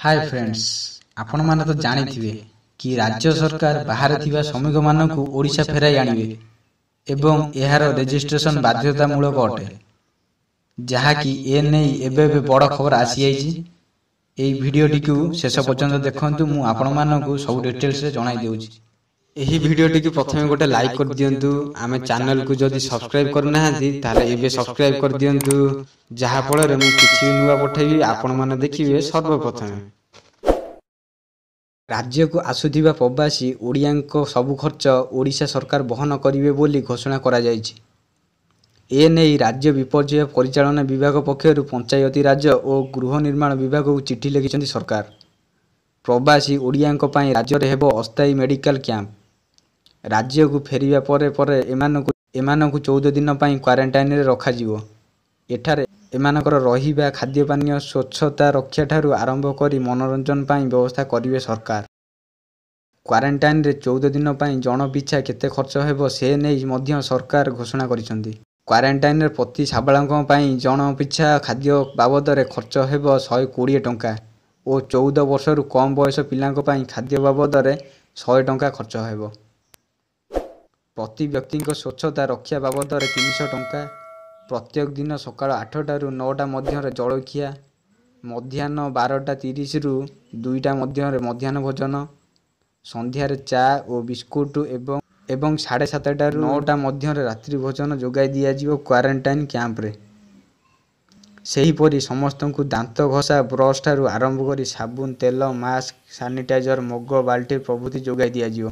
Hi friends, आपण माने तो जानिथिबे कि राज्य सरकार बाहर थिबा श्रमिक मानकु ओडिशा फेराई आनिबे एवं एहार रेजिस्ट्रेशन बाध्यतामूलक अटे, जहाँकि ए नहीं एबे बड़ खबर आसी आइछि। एई भिडियोटी को शेष पर्यंत देखंतु। मु आपण मानकु सब डिटेल्स रे जणाई देउछि। एही भिडियोटी को प्रथमे गोटे लाइक कर दियंतु। आमे चैनल को जदि सब्सक्राइब करना हाथी ताले एबे सब्सक्राइब कर दियंतु, जहा फल रे मु किछि नुवा पठेबी आपण माने देखिबे सर्वप्रथमे। राज्य को आसुथिबा प्रवासी ओडियांको सबु खर्च ओडिशा सरकार बहन करिवे बोली घोषणा करा जायछि। ए नहीं राज्य विपर्यय परिचालन विभाग पक्षरु पंचायती राज और गृह निर्माण विभाग को चिठी लिखिछन्ति सरकार। प्रवासी ओडियांको पई राज्य रे हेबो अस्थायी मेडिकल कैंप। राज्य को फेरिया परे परे एमानकु 14 दिन पई क्वारंटाइन रे रखा जिवो। एठारे एमानकर रहिबा, खाद्य पानीय, स्वच्छता रक्षा ठारू आरंभ करी मनोरंजन पई व्यवस्था करिवे सरकार। क्वारंटाइन रे 14 दिन पई जन पिछा केते खर्च हेबो से नै मध्य सरकार घोषणा करिसंती। क्वारंटाइन रे प्रति साबाळंक पई जन पिछा खाद्य बाबद रे खर्च हेबो 120 टंका और 14 वर्ष रु कम बयस पिलांक पई खाद्य बाबद रे 100 टंका खर्च हेबो। प्रति व्यक्ति स्वच्छता रक्षा बाबद रे 300 टंका। प्रत्येक दिन सकाळ 8टा रु 9टा मध्य जलखिया, मध्याह्न 12:30 रु 2टा मध्य मध्याह्न भोजन, संध्या चा और बिस्कुट एवं 7:30 रु 9टा मध्य रात्रि भोजन जोगाई दिया जिवो क्वारंटाइन कैंप रे। सेहीपरि समस्त को दांत घसा, ब्रश ठारू आरंभ करी साबुन, तेल, मास्क, सैनिटाइजर, मग, बाल्टी प्रभृति जोगाई दिया जिवो।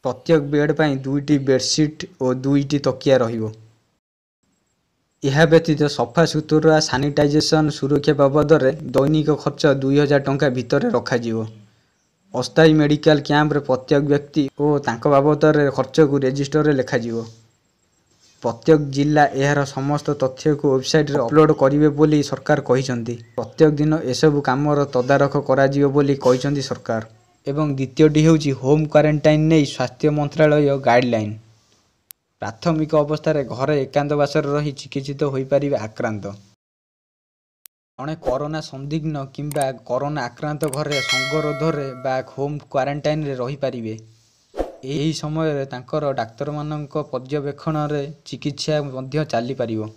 प्रत्येक बेड पई 2टी बेडशीट और 2टी तकिया रहिबो। यह व्यतीत सफा सुतुरा, सैनिटाइजेशन, सुरक्षा बाबद रे दैनिक खर्च 2000 टंका भितर रखा जिवो। अस्थायी मेडिकल कैंप रे प्रत्येक व्यक्ति और तांको बाबद रे खर्च को रजिस्टर रे लेखा जिवो। प्रत्येक जिला एहार समस्त तथ्य को वेबसाइट रे अपलोड करिवे बोली सरकार कहिसंती। प्रत्येक दिन एसबु कामर तदारख करा जिवो बोली कहिसंती सरकार। एवं द्वितीयटी हेउची होम क्वारंटाइन नै स्वास्थ्य मंत्रालय गाइडलाइन। प्राथमिक अवस्था घरे एकांतवास रही चिकित्सित हो पारिबे आक्रांत। जड़े कोरोना संदिग्ध किंबा कोरोना आक्रांत घरे संगरोधरे बा होम क्वारंटाइन रे रही पारिबे। एही समय रे तांकर डाक्तर मानक पर्यवेक्षण रे चिकित्सा मध्य चली पारिबो।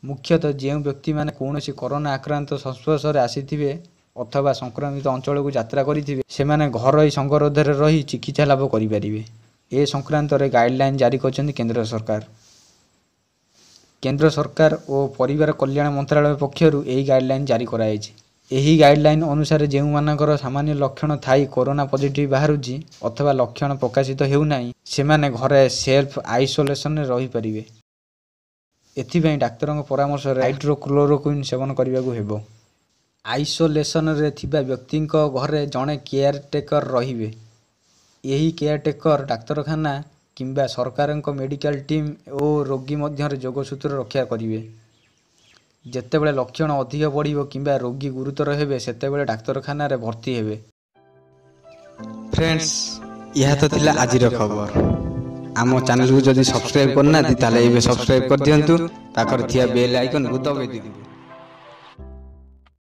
मुख्यतः जेउ व्यक्ति माने कोनोसी कोरोना आक्रांत संस्पर्श रे आसीथिबे अथवा संक्रमित अंचल को यात्रा करिथिबे, सेमाने घर संगरोधरे रही चिकित्सा लाभ करि पारिबे। ए संक्रांत रे गाइडलाइन जारी करछन्ती केंद्र सरकार। केंद्र सरकार और परिवार कल्याण मंत्रालय पक्षरु एही गाइडलाइन जारी करायछि। एही गाइडलाइन अनुसार जेउ मानकर सामान्य लक्षण थाई कोरोना पॉजिटिव बाहरुछि अथवा लक्षण प्रकाशित हेउ नाही, सेमाने घरे सेल्फ आइसोलेशन रे रही पारिबे। एथिबेई डाक्तरक परामर्श रे हाइड्रोक्लोरोक्विन सेवन करिबाकू हेबो। आइसोलेशन रे थिबा व्यक्तिक घरे जणे केयर टेकर रहिबे। यही केयर टेकर डाक्तरखाना किंबा सरकारक मेडिकल टीम और रोगी मध्य जोगसूत्र रक्षा करिवे। जेतेबेले लक्षण अधिक बढ़िबो किंबा रोगी गुरुतर हेबे सेतेबेले डाक्तरखाना रे भर्ती हेबे। फ्रेंड्स, यह तो थिला आजिर खबर। आम चैनल को जदि सब्सक्राइब करना ताले एबे सब्सक्राइब कर दियंतु। पाखर थिया बेल आइकन को दबाइ दियंतु।